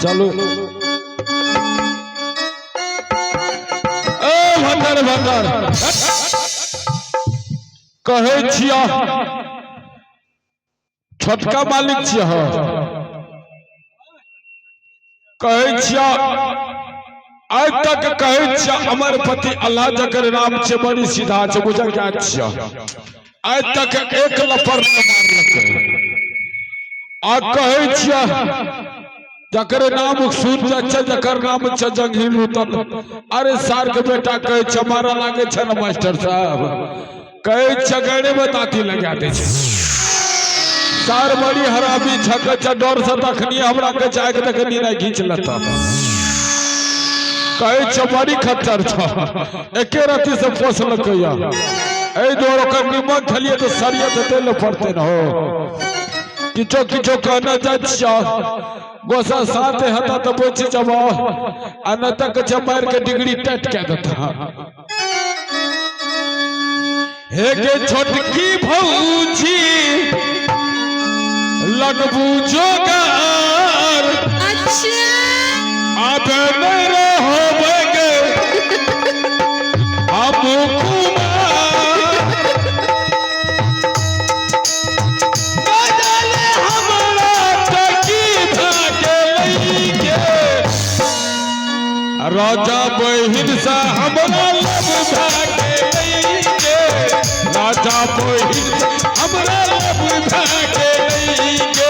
चलो भंडर भंडर कहे छिया छोटका मालिक छिया कहे छिया आज तक कहे छिया हमारे पति अल्लाह जकर नाम से बड़ी सीधा से बुझा क्या छिया आज तक एक लपर न मारलक आ कहे छिया जकर नाम सूर अच्छा जकर नाम छ जंगील उतल अरे सार के बेटा कहे छ मारा लागे छ न मास्टर साहब कहे छ गड़े में ताती लगा दे छ सार बड़ी हरामी छक छ डर से तखनी हमरा के जाग तखनी ना खींच लेता कहे छ बड़ी खच्चर छ एके राती से पोसल कया ए दोरो कर निमन खलिए तो सरिया देते ल पड़ते न हो किछो किछो कहना जा गोसा साथे हता तो बोची जब अन तक जमार के डिग्री टट के देता हे के छोटकी भौजी लगबू जोगार अच्छा अब मेरे होबेगे अब कुमार बदले हमरा टकी भागे लईके राजा बहिन से हमरा लब भागे लईके राजा बहिन हमरा लब भागे लईके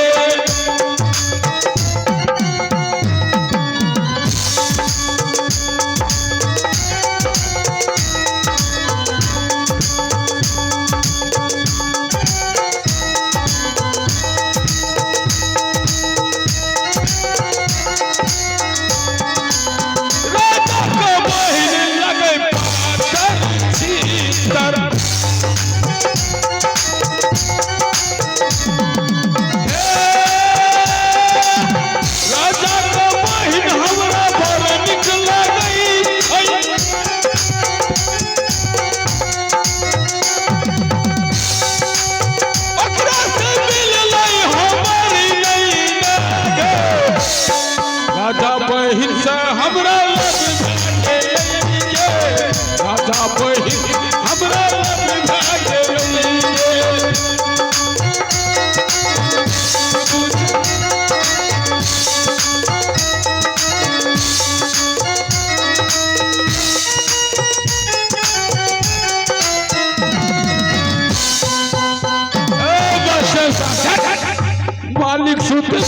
मालिक सूते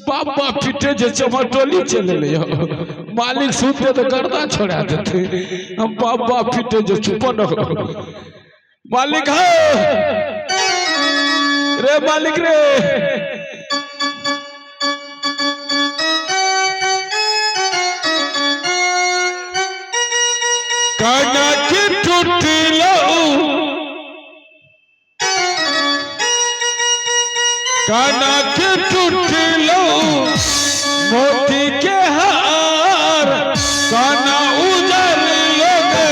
बाबा पिटे जे चमटोली चले ले मालिक सूते तो गर्दा छोड़ा देते हम बाबा पिटे जे चुप न मालिक है रे मालिक रे काना की टूटी लो काना के टूट लो मोती के हार काना उजर लोगे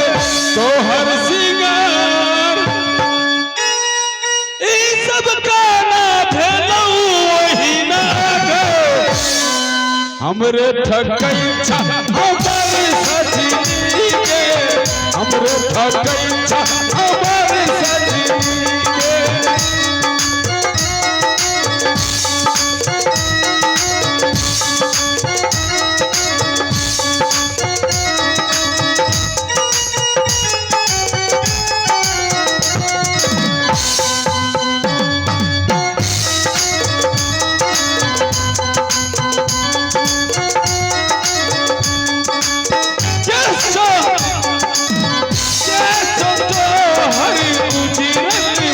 तो हर सिंगार ई सब काना भेलो वही ना गो हमरे ठकई छा हमारी सजनी के हमरे ठकई छा हमारी सजनी के हरी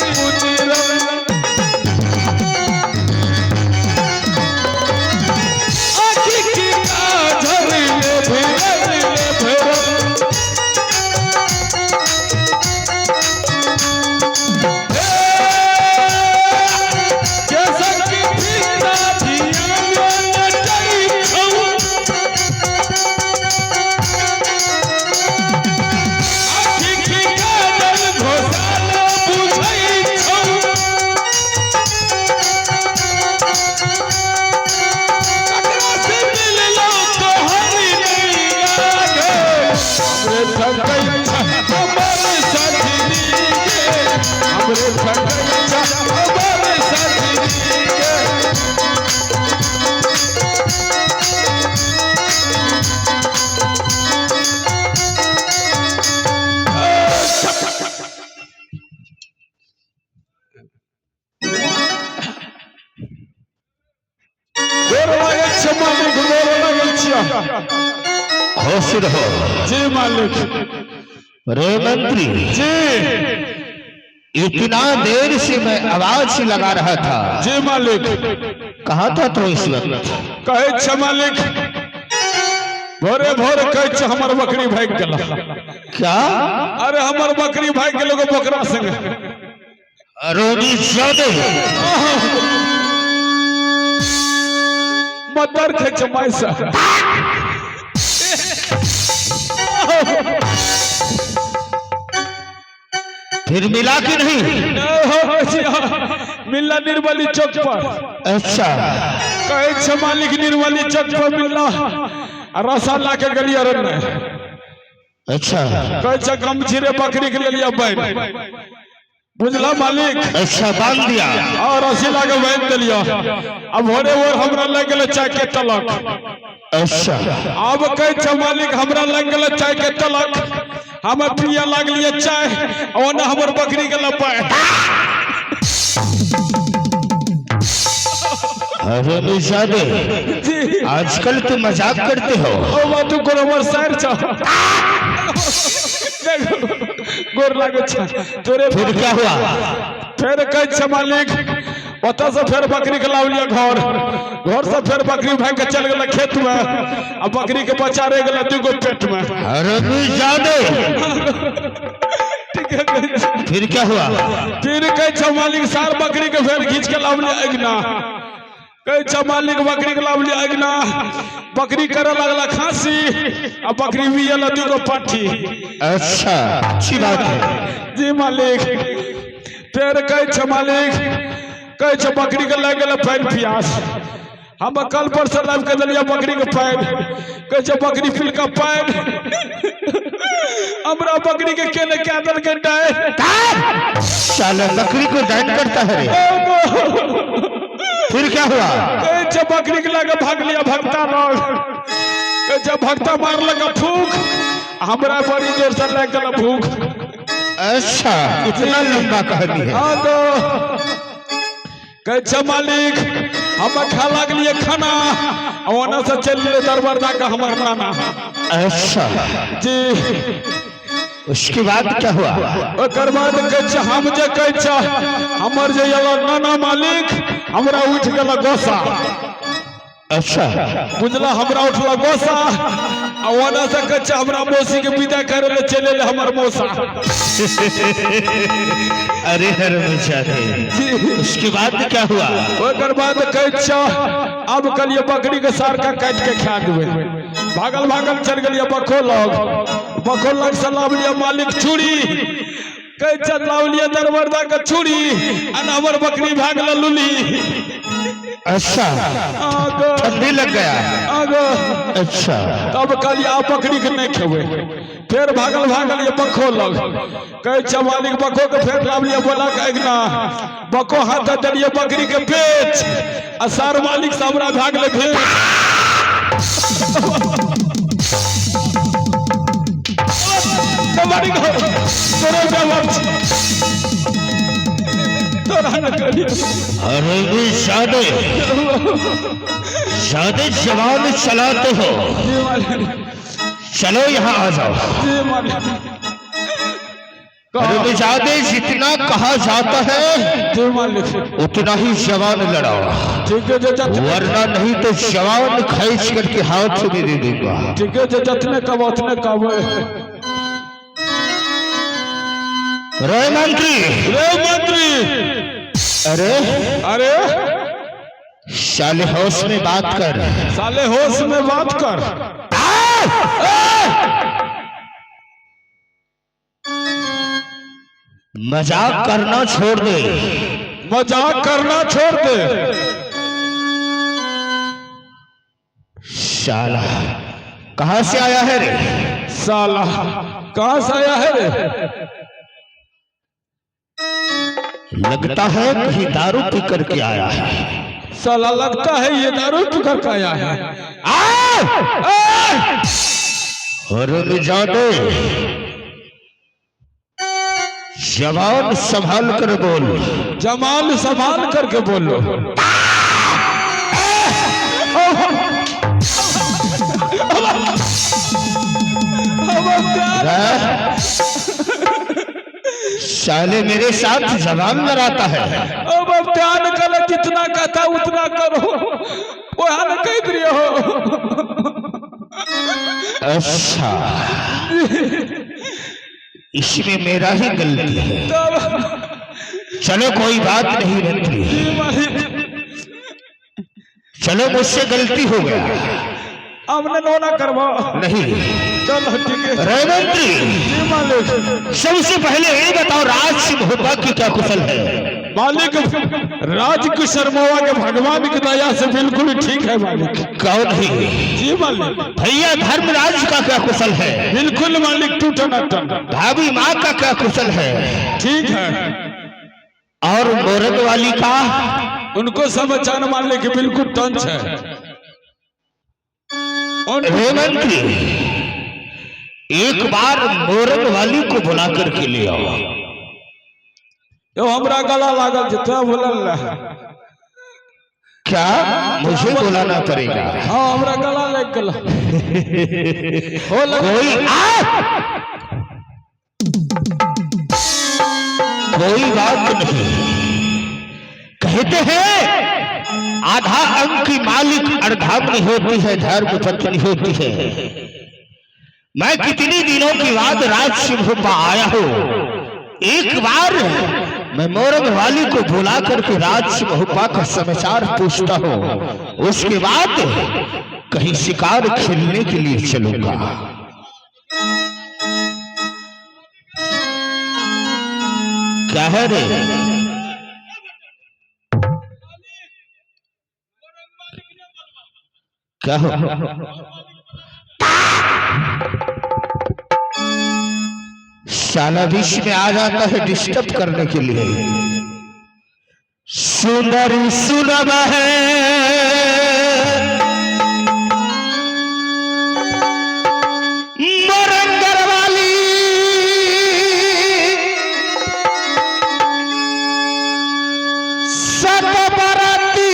लागै छै मालिक, गोर लागै छियै। खुश रहो जी मालिक। रे मंत्री जी इतना देर से मैं आवाज लगा रहा था। जी मालिक। कहाँ था तो इस वक्त? कहै छै मालिक, भोरे भोर कहै छै हमर बकरी भाग गेल। क्या? अरे हमर बकरी भाग गेल एगो बकरा संगे। रोनी ज्यादा मदर खे छै माइसा। फिर मिला कि नहीं? मिलना निर्मली चौक पर। अच्छा कहै छै मालिक निर्मली चौक पर मिलना रसा ला के गलिया रन। अच्छा कहै छै गमछी रे बकरी के लेलिया बैन। बुझला मालिक? अच्छा बांध दिया और रसी ला के बैन देलिया। अब भोरे भोर हमरा लग गेल चाय के तलक। अच्छा अब कहै छै मालिक हमरा लग गेल चाय के तलक। हम पिया लागलिए चाय ओने हमर बकरी के लपाय। अरे निशादे आजकल तुम मजाक करते हो। ओ बात को हमर सर छ। गोर लागै छै तोरे। फिर क्या हुआ? फिर कहै छै मालिक ओतऽ से फिर बकरी के लावलिया घर। घर से फिर बकरी भाग के चल गेल खेत में। अब बकरी के बच्चा रह गेल दूगो पेट में। अरे निशादे फिर क्या हुआ? फिर कहै छै मालिक सार बकरी के फिर घींच के लावलिया अगना। कहै छै मालिक बकरी के लावलिया अगना। बकरी करे लगला खांसी आ बकरी भी एला दूगो पाठी। अच्छा अच्छी बात है। जी मालिक। फिर कहै छै मालिक कहै छै बकरी के लग गेल पैर प्यास। हम कल पर से लाइव के दिलिया बकरी के पैर। कहै छै बकरी फिर का पैर। हमरा बकरी के केले क्या दल के डाय। साला बकरी को डांट करता है। फिर क्या हुआ? कहै छै बकरी के लगे भाग लिया भक्ता लोग। कहै छै भक्ता मार लगा फूक। हमरा बड़ी जोर से लग गेल भूख। अच्छा इतना लंबा कहानी है। हाँ तो कहै छै मालिक हम खा लागलिए खाना ओना से चल ले दरबार का हमर नाना। अच्छा जी उसके बाद क्या हुआ? ओकर बाद कहै छै हम जे कहै छै हमर जे एला नाना मालिक हमरा उठ गेल गोसा। अच्छा बुझला हमरा उठला गोसा आ ओना से कहै छै हमरा मौसी के विदा करे ले चले ले हमर मौसा। अरे उसके बाद क्या हुआ? ओकर बाद कहै छै अब कलिए बकरी के सार का काट के खा देबै। भागल भागल चल गेलिए बखो लग। बखो लग से लावलिए मालिक चूड़ी। कहै छै लावलिए दरबरदा के चूड़ी आ हमर बकरी भागल लुली। अच्छा ठंडी लग गया। अच्छा तब कहलिए आप बकरी के नहीं खेबै। फिर भागल भागल ये बखो लग। कहै छै मालिक बखो के फिर लावलिए बोला के अगना। बखो हाथ दलिए बकरी के पेच आ सार मालिक से हमरा भागले भेल। तुम्हारी घर तोरे जवाब तोरा न करी। अरे शादे शादे जवान चलाते हो। चलो यहाँ आ जाओ। अरे शादे जितना कहा जाता है उतना ही जवान लड़ाओ। ठीक है वरना नहीं तो जवान खींच करके हाथ में दे दूंगा। ठीक है जतने कब उतने कब। रे मंत्री अरे अरे साले होश में बात कर। साले होश में बात कर। मजाक करना छोड़ दे। मजाक करना छोड़ दे। साला कहाँ से आया है रे? साला कहाँ से आया है रे? लगता है कहीं दारू पी करके आया है। साला लगता है ये दारू पी करके आया है। और जादे जवान संभाल कर बोल। जमाल संभाल करके बोलो। साले मेरे साथ जबान लड़ाता है। अब ध्यान कर, जितना कहता उतना करो, वहां न कह दिए हो। अच्छा, इसमें मेरा ही गलती है। चलो कोई बात नहीं बनती, चलो मुझसे गलती हो गया, हमने नोना करवा नहीं। चलो ठीक है। रेवंती, सबसे पहले ये बताओ राज सिंह भोपा की क्या कुशल है? मालिक, राज की शर्मावा के भगवान की दया से बिल्कुल ठीक है मालिक। कौन है? जी मालिक। भैया धर्मराज का क्या कुशल है? बिल्कुल मालिक, टूटना टन। भाभी माँ का क्या कुशल है? ठीक है। और मोरंग वाली का? उनको समाचार मालिक बिल्कुल टंच है। रेवंती, एक बार मोरंग वाली को बुला करके ले आओ। यो हमरा गला लागल जितना बोलल है। क्या मुझे बुलाना पड़ेगा? हाँ, हमरा गला लग गला। कोई बात नहीं। कहते हैं आधा अंग की मालिक अर्धांगिनी होती है, धर्म पत्नी होती है। मैं कितनी दिनों के बाद राज सिंह आया हूँ। एक बार मैं मोरंग वाली को बुला करके राज सिंह का समाचार पूछता हूँ, उसके बाद कहीं शिकार खेलने के लिए चलूंगा। क्या है रे? क्या हो? साला बीच में आ जाता है डिस्टर्ब करने के लिए। सुंदरी सुलभ है मोरंगर वाली, सब बरती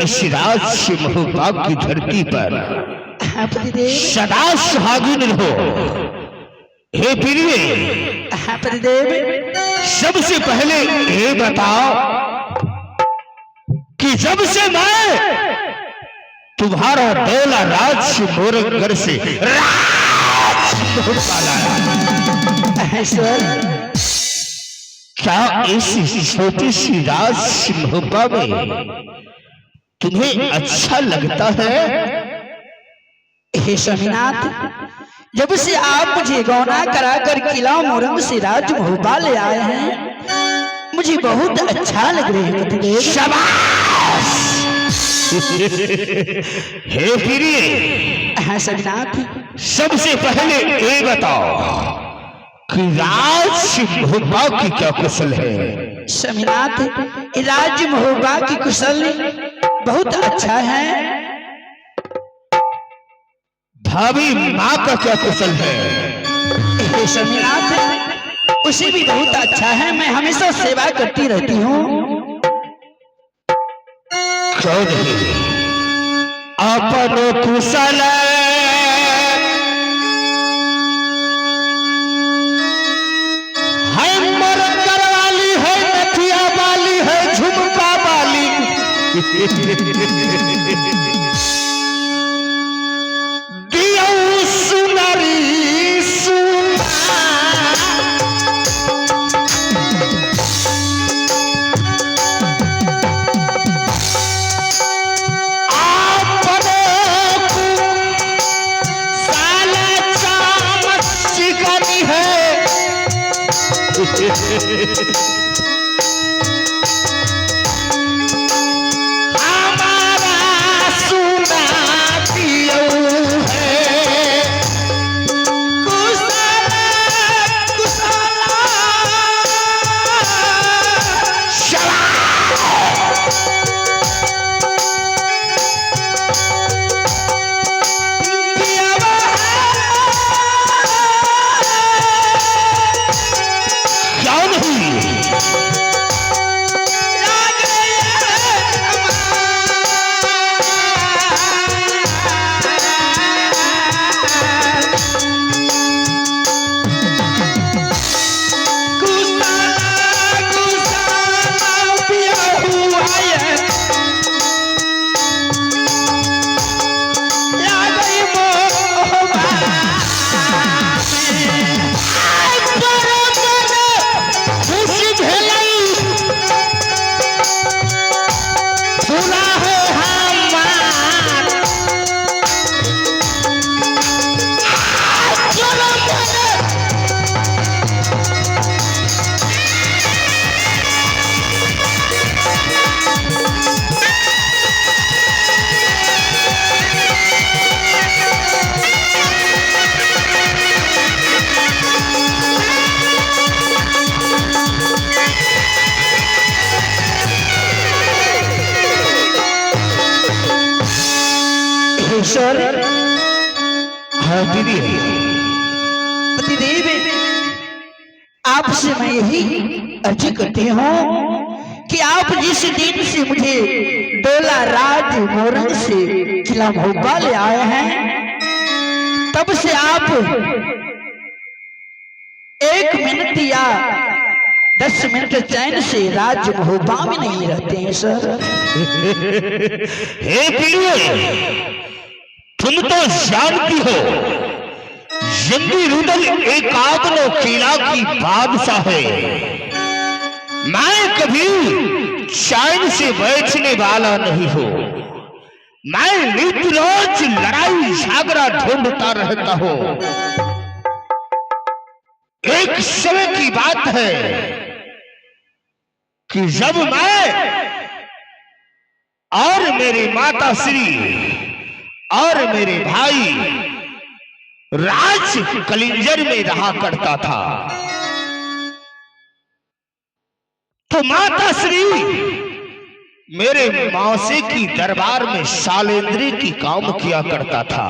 इस राज्य महोबाग की धरती पर हाँ पतिदेव। सदा सुहागिन रहो। हे प्रिय, हाँ पतिदेव। सबसे पहले ये बताओ कि जब से मैं तुम्हारा डोला राज्य मोरंगर से क्या इस छोटी सी राज्य मोहब्बा में तुम्हें अच्छा लगता है? हे स्वामीनाथ, जब से आप मुझे गौना कराकर किला मोरंग से राज महोबा ले आए हैं, मुझे बहुत अच्छा लग रहा है पतिदेव। शाबाश। हे प्रिय, हाँ स्वामीनाथ। सबसे पहले ये बताओ कि राज्य महोबा की क्या कुशल है? स्वामीनाथ, राज महोबा की कुशल बहुत अच्छा है। भाभी माँ का क्या कुशल है? हे स्वामीनाथ, उसे भी बहुत अच्छा है। मैं हमेशा सेवा करती रहती हूँ। क्यों नहीं? अपनो कुशल है, मोरंगर वाली है, नथिया वाली है, झुमका वाली। हाँ दीदी। पतिदेव, आपसे मैं यही अर्जी करती हूँ कि आप जिस दिन से मुझे डोला राज मोरंग से किला महोबा ले आए हैं, तब से आप 1 मिनट या 10 मिनट चैन से राज महोबा में नहीं रहते हैं सर। हे प्रिय, तुम तो जानती हो जंगी रुदल एकाग्नो किला की बादशाह है। मैं कभी चैन से बैठने वाला नहीं हूँ। मैं नित्य रोज लड़ाई झगड़ा ढूंढता रहता हूँ। एक समय की बात है कि जब मैं और मेरी माता श्री और मेरे भाई राज कलिंजर में रहा करता था, तो माता श्री मेरे मौसी की दरबार में शालेंद्री की काम किया करता था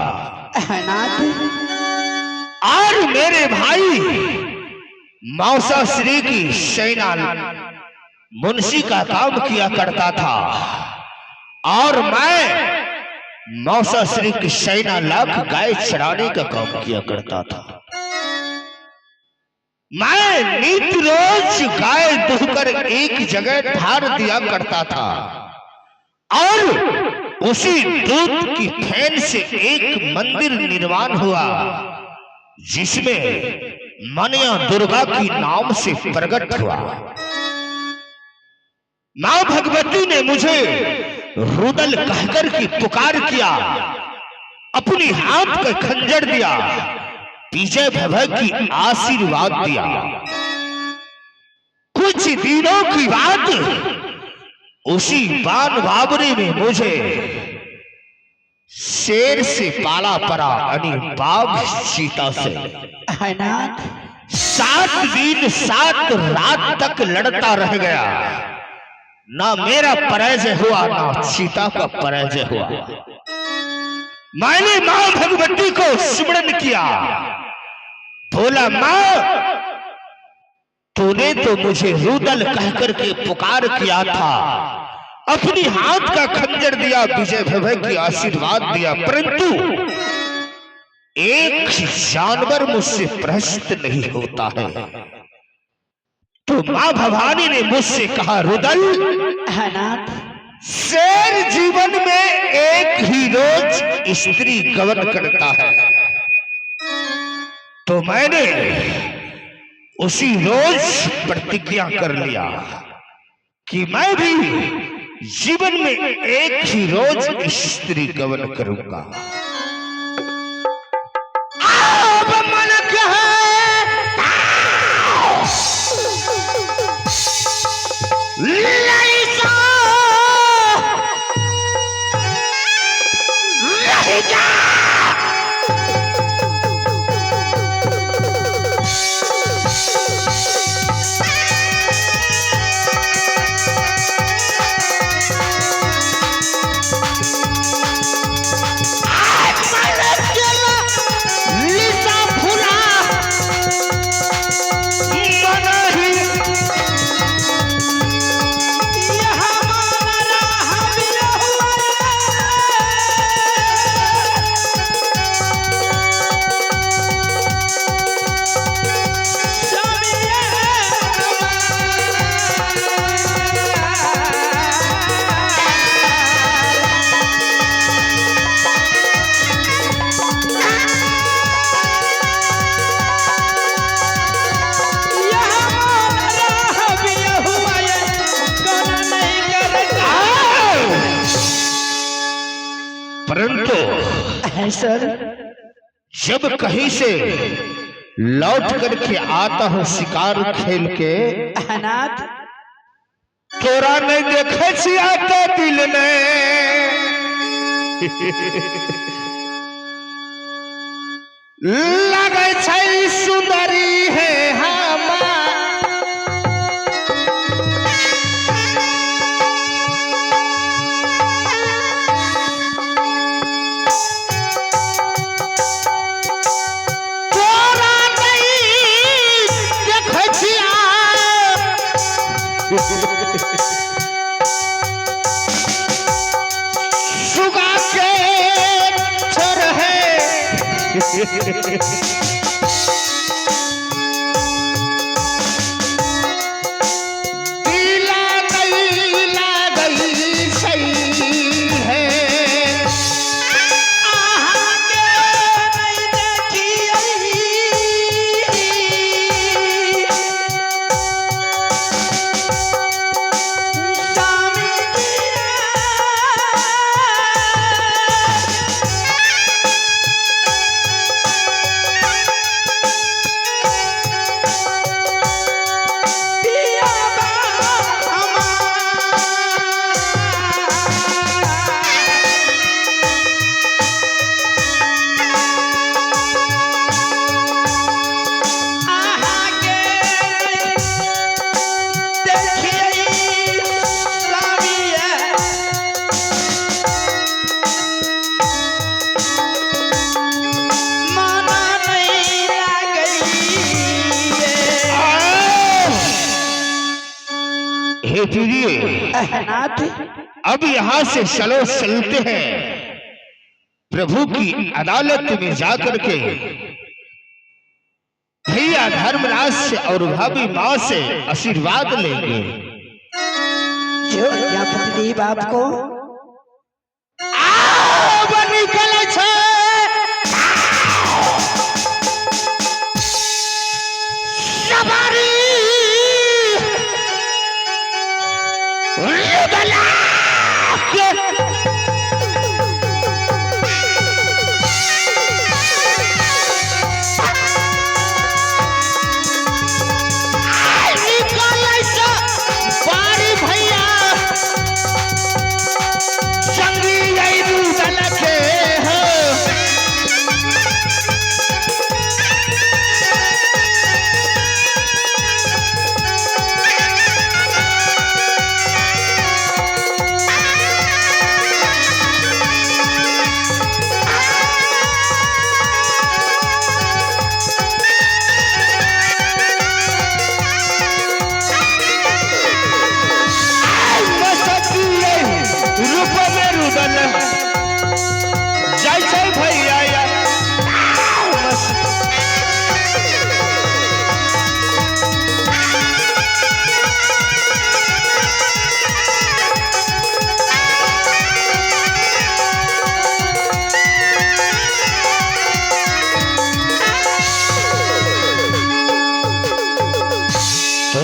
और मेरे भाई मौसा श्री की सेना मुंशी का काम किया करता था। और मैं मौसा श्री की सेना लाख गाय चराने का काम किया करता था। मैं नित रोज गाय दुहकर एक जगह ढार दिया करता था और उसी दूध की फेन से एक मंदिर निर्माण हुआ जिसमें मनिया दुर्गा की नाम से प्रकट हुआ। मां भगवती ने मुझे रुदल कहकर की पुकार किया, अपनी हाथ का खंजर दिया, विजय भव की आशीर्वाद दिया। कुछ दिनों की बात, उसी बान बाबरी में मुझे शेर से पाला पड़ा, यानी बाघ चीता से। है ना? 7 दिन 7 रात तक लड़ता रह गया, ना मेरा पराजय हुआ ना सीता का पराजय हुआ। मैंने मां भगवती को स्मरण किया, बोला मां तूने तो मुझे रुदल कहकर के पुकार किया था, अपनी हाथ का खंजर दिया, विजय भव की आशीर्वाद दिया, परंतु एक जानवर मुझसे प्रहस्त नहीं होता है। तो मां भवानी ने मुझसे कहा रुदल, है ना? शेर जीवन में एक ही रोज स्त्री गमन करता है। तो मैंने उसी रोज प्रतिज्ञा कर लिया कि मैं भी जीवन में एक ही रोज स्त्री गमन करूंगा। अब मन कहे लैसा रहेगा। परंतु है सर, जब कहीं से लौट करके आता हूं शिकार खेल के, अनाथ तोरा नहीं देखे छी आते दिल में लगे छै सुंदरी है हमार। सुगा के छोर है दिला गई लागई सही है। आहा के नहीं देखी हे प्रिय, अनाथ अब यहां से चलो चलते हैं प्रभु की अदालत में जाकर के भैया धर्मराज से और भाभी माँ से आशीर्वाद लेंगे। जो क्या पति बाप को निकले छे सवारी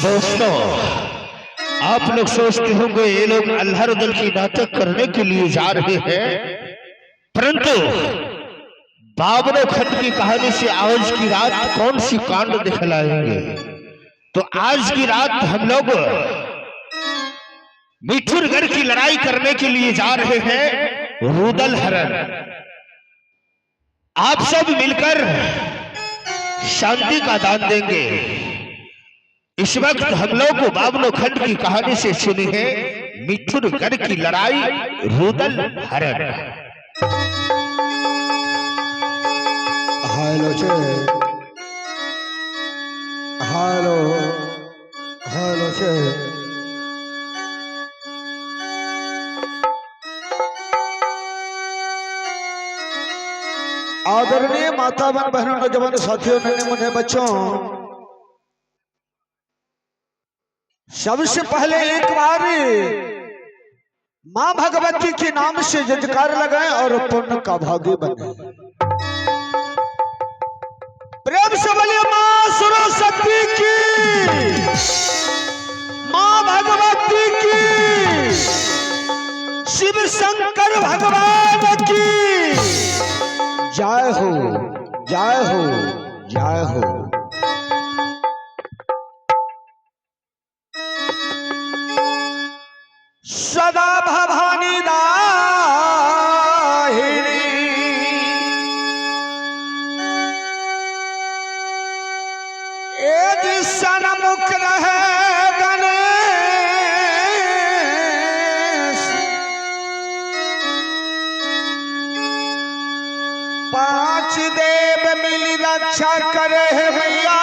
दोस्तों, आप लोग सोचते होंगे ये लोग अल्लाह रुदल की नाटक करने के लिए जा रहे हैं, परंतु बाबरो खंड की कहानी से आज की रात कौन सी कांड दिखलाएंगे। तो आज की रात हम लोग मिठुरगढ़ की लड़ाई करने के लिए जा रहे हैं रुदल हरण। आप सब मिलकर शांति का दान देंगे। इस वक्त हम लोग को बाबलो खंड की कहानी से सुनी है मिठुरगढ़ की लड़ाई रुदल हरण। हेलो छे हेलो हेलो छे आदरणीय माता बहन बहनों नौजवान साथियों नन्हे मुन्ने बच्चों, सबसे पहले एक बार मां भगवती के नाम से जयकार लगाएं और पुण्य का भागी बने। प्रेम से बोलिए मां सरस्वती की, मां भगवती की, शिव शंकर भगवान की जय हो जय हो जय हो। सदा भवानी दाहिनी एक सन्मुख रहे गणेश, पांच देव मिली रक्षा करे है मैया।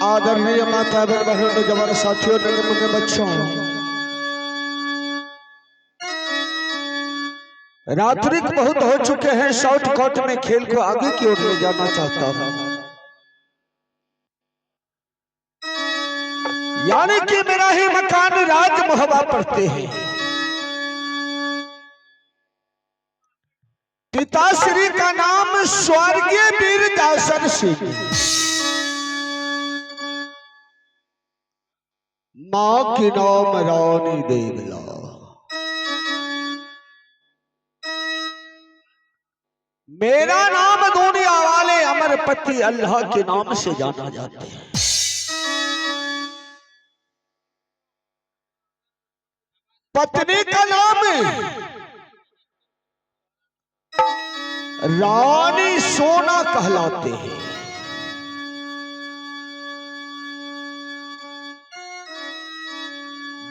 आदरणीय माता बहनों नौजवान साथियों नन्हे मुन्ने बच्चों, रात्रि बहुत हो चुके हैं। शॉर्टकट में खेल को आगे की ओर ले जाना चाहता हूं, यानी कि मेरा ही मकान राज मोहबा पड़ते हैं। पिताश्री का नाम स्वर्गीय वीर दासन सिंह, मां की नाम रानी देवला। मेरा नाम दुनिया वाले अमरपति अल्लाह के नाम से जाना जाते हैं। पत्नी का नाम रानी सोना कहलाते हैं।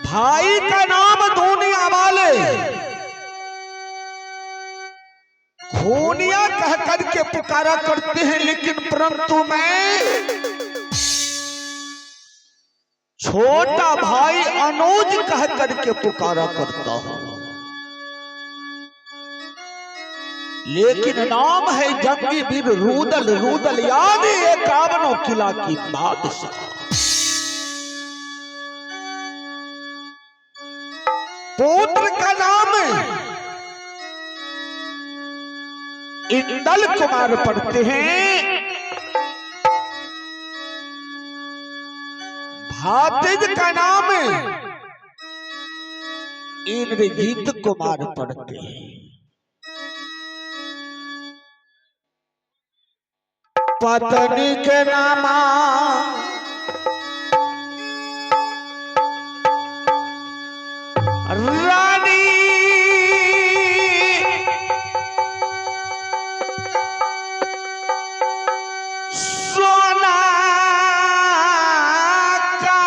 भाई का नाम दुनिया वाले भूनिया कह करके पुकारा करते हैं, लेकिन परंतु मैं छोटा भाई अनुज कह करके पुकारा करता हूं। लेकिन नाम है जंगी वीर रुदल, रुदल यानी 51 किला की बादशाह। पुत्र का नाम इंदल कुमार पढ़ते हैं, भातिज का नाम इंद्रजीत कुमार पढ़ते हैं। पत्नी के नाम रानी सोना का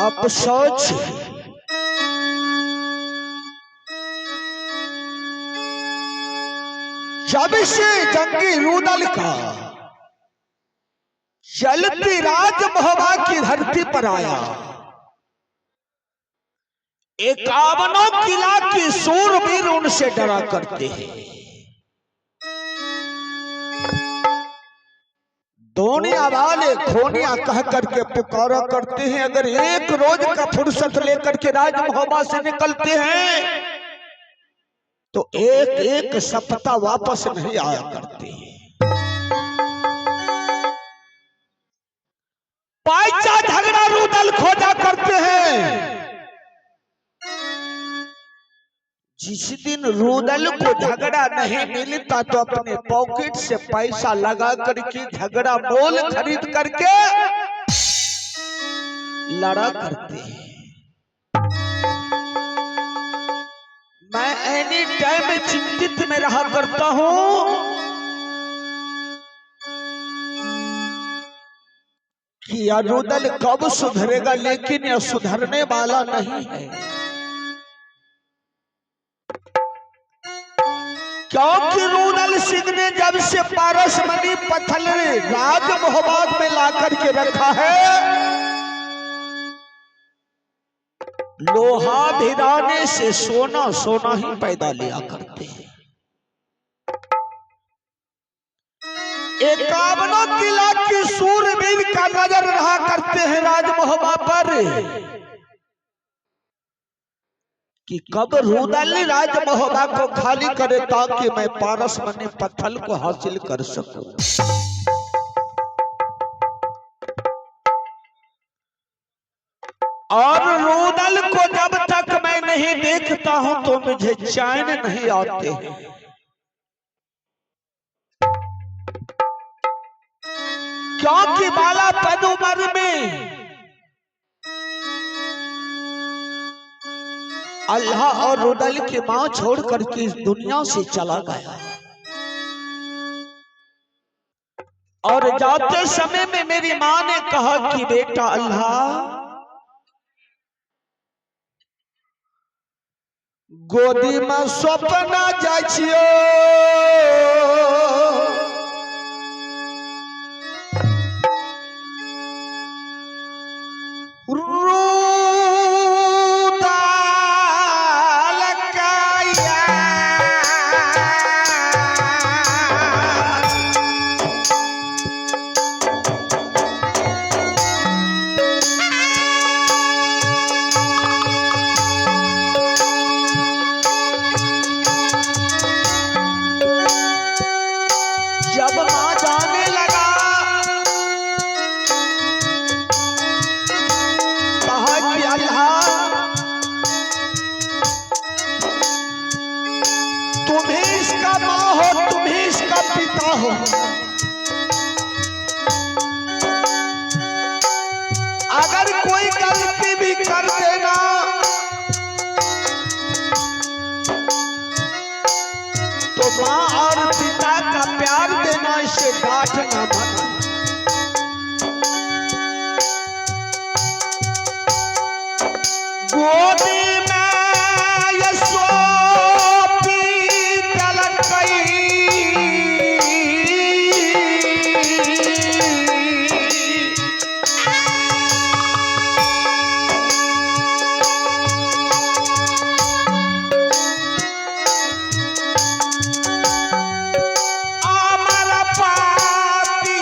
अफसोस जब से जंगी रुदल का चलती राज महोबा की धरती पर आया, 51 किला के सूरवीर उनसे डरा करते हैं। दोनिया वाले खोनिया कह करके पुकारा करते हैं। अगर एक रोज का फुर्सत लेकर के राज महोबा से निकलते हैं तो एक एक सप्ताह वापस नहीं आया करते हैं। पाइचा झगड़ा रूदल खोजा करते हैं। जिस दिन रूदल को झगड़ा नहीं मिलता तो अपने पॉकेट से पैसा लगा करके झगड़ा मोल खरीद करके लड़ा करते हैं। मैं एनी टाइम चिंतित में रहा करता हूं कि यह रूदल कब सुधरेगा, लेकिन यह सुधरने वाला नहीं है। क्योंकि रूदल सिंह ने जब से पारसमणि पत्थर राज महोबाग में लाकर के रखा है, लोहा भिराने से सोना सोना ही पैदा लिया करते हैं। 51 किला की सूरवीर का नजर रहा करते हैं राज महोबा पर कि कब रूदल राज महोबा को खाली करे ताकि मैं पारसमणि पत्थर को हासिल कर सकूं। और रूदल को जब तक मैं नहीं देखता हूं तो मुझे चैन नहीं आते हैं। क्योंकि बाला पद उम्र में अल्लाह और रूदल की मां छोड़ करके इस दुनिया से चला गया। और जाते समय में मेरी मां ने कहा कि बेटा अल्लाह गोदी में सपना जाइयो, जब मां जाने लगा कहा कि अल्लाह तुम ही इसका मां हो, तुम ही इसका पिता हो। अगर कोई गलती भी कर देना तो मां और पिता का प्यार देना, इसे डांटना मत। गोदी में यशोपी तलकई, अमर पाती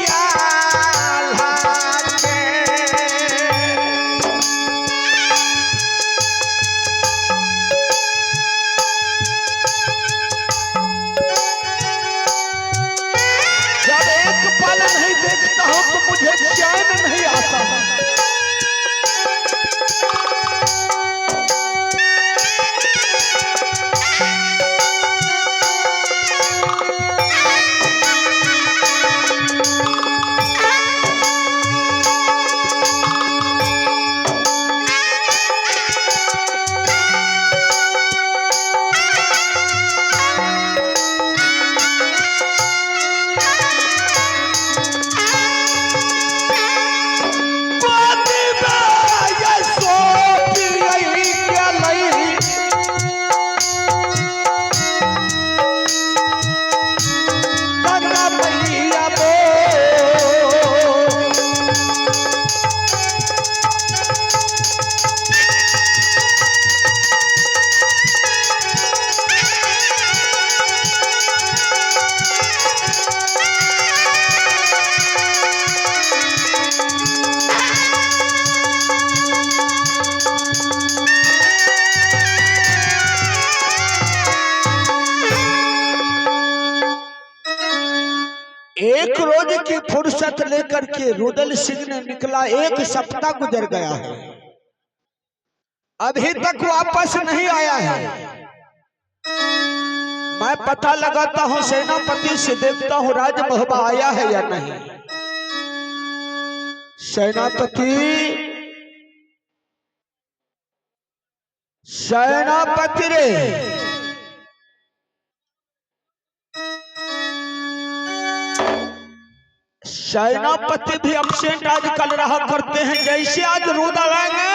फुर्सत लेकर के रुदल सिंह ने निकला। 1 सप्ताह गुजर गया है, अभी तक वापस नहीं आया है। मैं पता लगाता हूं, सेनापति से देखता हूं राज महबा आया है या नहीं। सेनापति, सेनापति रे, सेनापति भी अब्सेंट आजकल रहा करते हैं। जैसे आज रुदल आएंगे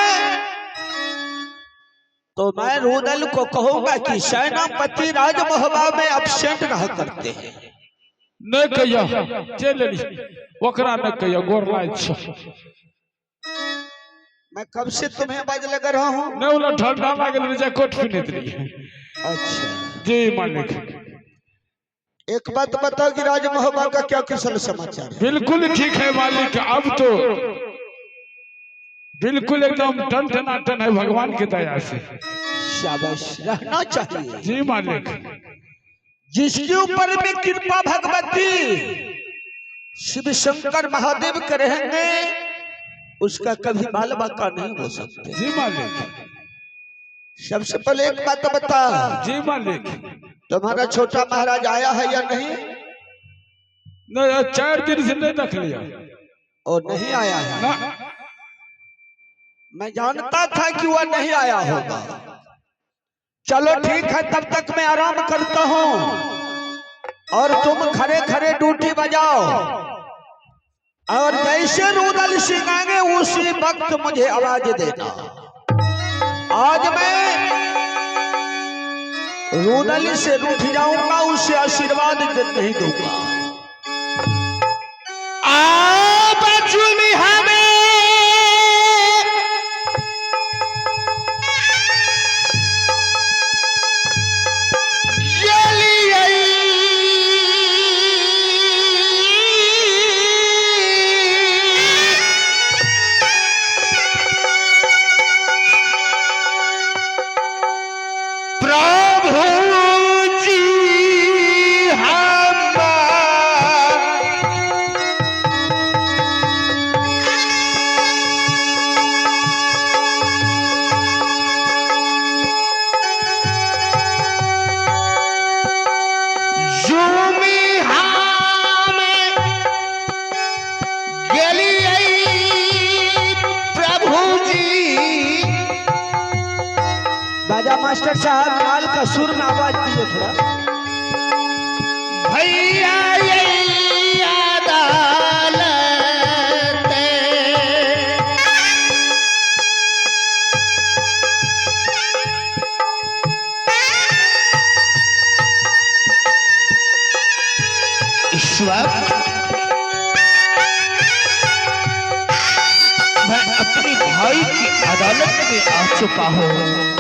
तो मैं रुदल को कहूंगा कि सेनापति राजमहबा में अब्सेंट रहा करते हैं। न कहिया चल ली ओकरा न कहिया गोर लाय छ। मैं कब से तुम्हें बाज लगा रहा हूं। न उला ठंडा लागल रजा कोट पिनत रही। अच्छा जी मालिक, एक बात बताओ कि राजमहबा का क्या कुशल समाचार है। बिल्कुल ठीक है मालिक, अब तो बिल्कुल एकदम टन टनाटन है भगवान की दया से। शाबाश, रहना चाहिए। जी मालिक, जिसके ऊपर भी कृपा भगवती शिव शंकर महादेव के रहेंगे उसका कभी बाल बाका नहीं हो सकते। जी मालिक, सबसे पहले एक बात बता। जी मालिक, तुम्हारा छोटा महाराज आया है या नहीं। न 4 दिन से नहीं देख लिया और नहीं आया है ना। मैं जानता था कि वह नहीं आया होगा। चलो ठीक है, तब तक मैं आराम करता हूं और तुम खड़े खड़े ड्यूटी बजाओ। और जैसे रुदल सिंह आएंगे उसी वक्त मुझे आवाज देना। आज मैं रुदल से रूठ जाऊंगा, उसे आशीर्वाद नहीं दूंगा। हमें मास्टर साहब नाल का सुर में आवाज दीजिए थोड़ा। भैया इस वक्त मैं अपने भाई की अदालत में आ चुका हूँ।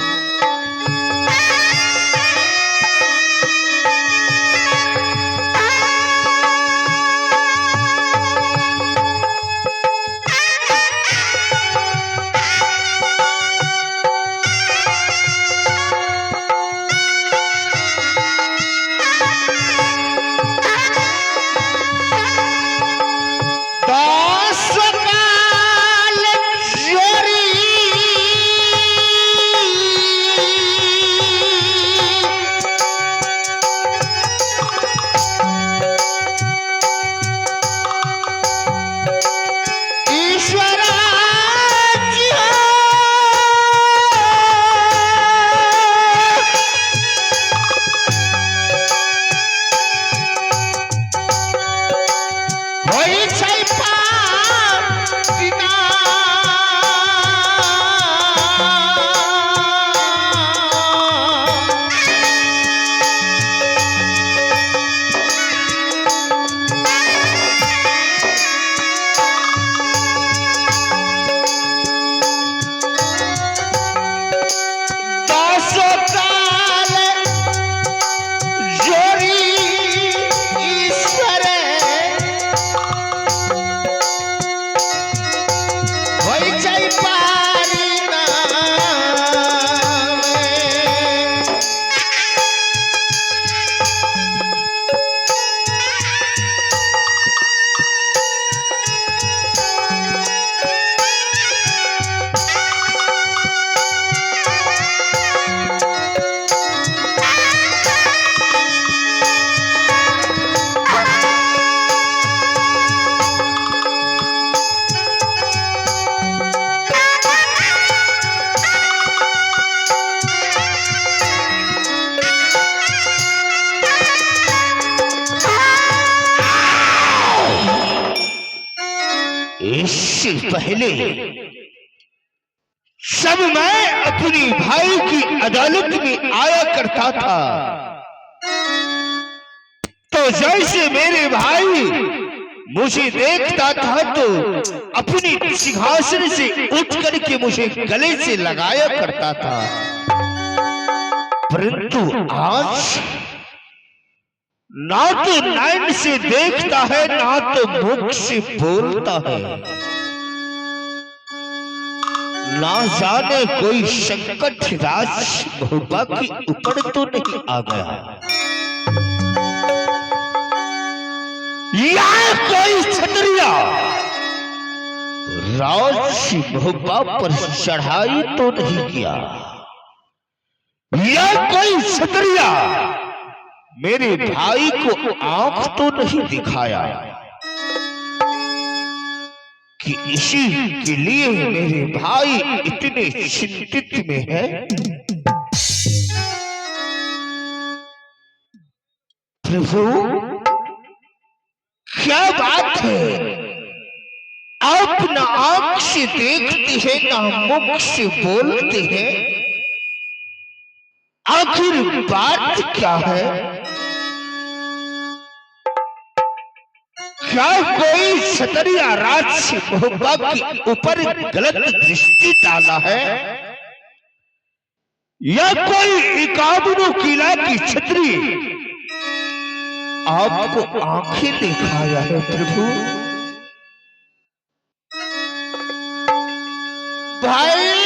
इससे पहले जब मैं अपनी भाई की अदालत में आया करता था तो जैसे मेरे भाई मुझे देखता था तो अपनी सिंहासन से उठ करके मुझे गले से लगाया करता था, परंतु आज ना तो नैन से देखता है ना तो मुख से बोलता है। ना जाने कोई संकट राज भोपा के ऊपर तो नहीं आ गया या कोई क्षत्रिया राज भोपा पर चढ़ाई तो नहीं किया या कोई क्षत्रिया मेरे भाई को आंख तो नहीं दिखाया कि इसी के लिए मेरे भाई इतने चिंतित में है। प्रभु क्या बात है, आप ना आंख से देखते हैं ना मुख से बोलते हैं, आखिर बात क्या है? क्या कोई क्षत्रिय राज भोपा के ऊपर गलत दृष्टि डाला है या कोई इकाबनो किला की छतरी आपको आंखें दिखाया है? प्रभु भाई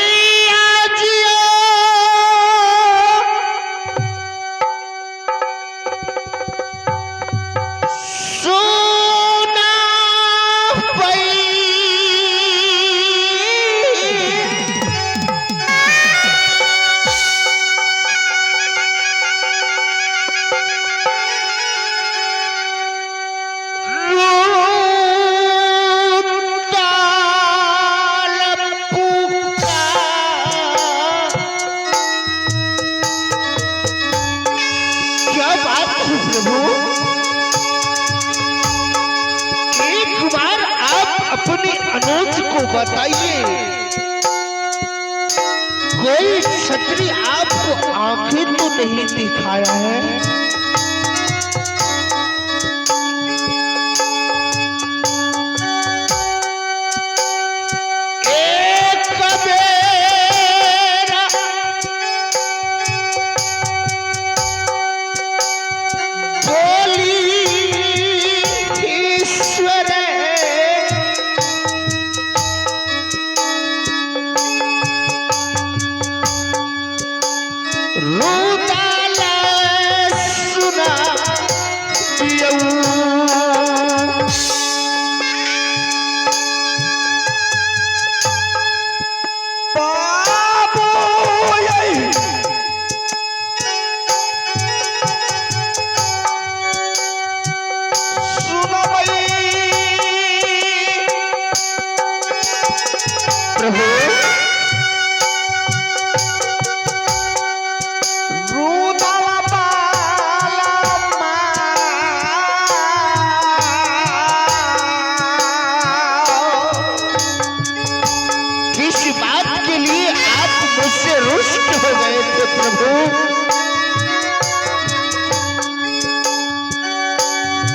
बताइए, कोई क्षत्रिय आपको आंखें तो नहीं दिखाया है?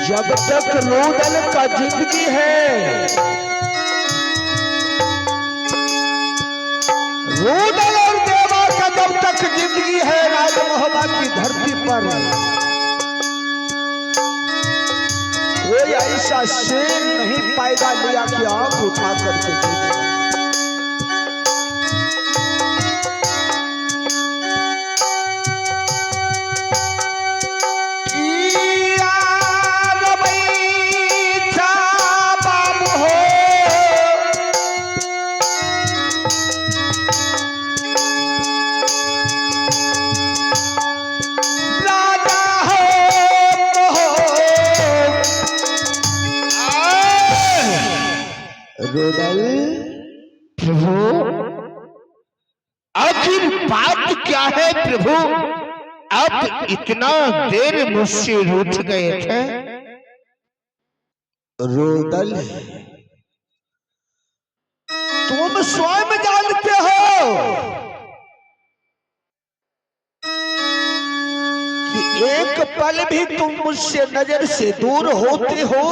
जब तक रोदन का जिंदगी है, रोदन और देवा का जब तक जिंदगी है राज महोबा की धरती पर, कोई ऐसा शेर नहीं पैदा लिया कि आंख उठा करके प्रभु आखिर बात क्या है? प्रभु आप इतना देर मुझसे रूठ गए थे। रोदल तुम स्वयं जानते हो कि एक पल भी तुम मुझसे नजर से दूर होते हो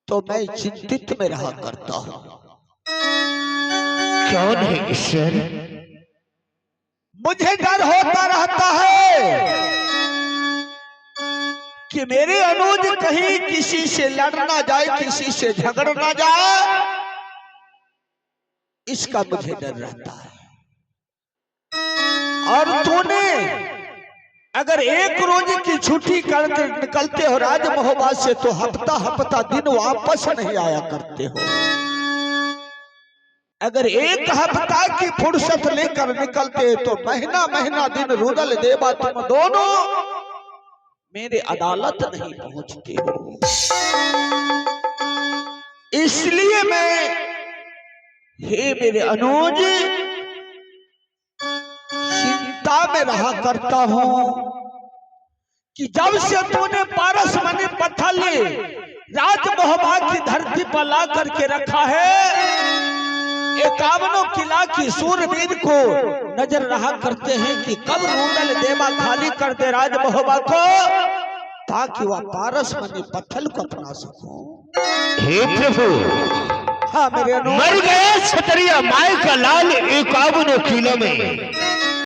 तो मैं चिंतित में रहा करता हूं। क्यों नहीं ईश्वर? मुझे डर होता रहता है कि मेरे अनुज कहीं किसी से लड़ ना जाए, किसी से झगड़ ना जाए, इसका मुझे डर रहता है। और तूने अगर एक रोज की छुट्टी करके निकलते हो राजमहोबा से तो हफ्ता हफ्ता दिन वापस नहीं आया करते हो। अगर एक हफ्ता की फुर्सत लेकर निकलते तो महीना महीना दिन रुदल देवा तुम दोनों मेरे अदालत नहीं पहुंचते हो। इसलिए मैं, हे मेरे अनुज, चिंता में रहा करता हूं कि जब से तूने पारस मणि पत्थर राजमहोबा की धरती पर ला करके रखा है, 51 किला की सूरवीर को नजर रहा करते हैं कि कब रुदल देवा खाली कर दे राजमहोबा को, ताकि वह पारस मणि पत्थर को अपना सको। हे प्रभु, हाँ मेरे अनुज, मर गया क्षत्रिय माय का लाल 51 किलो में,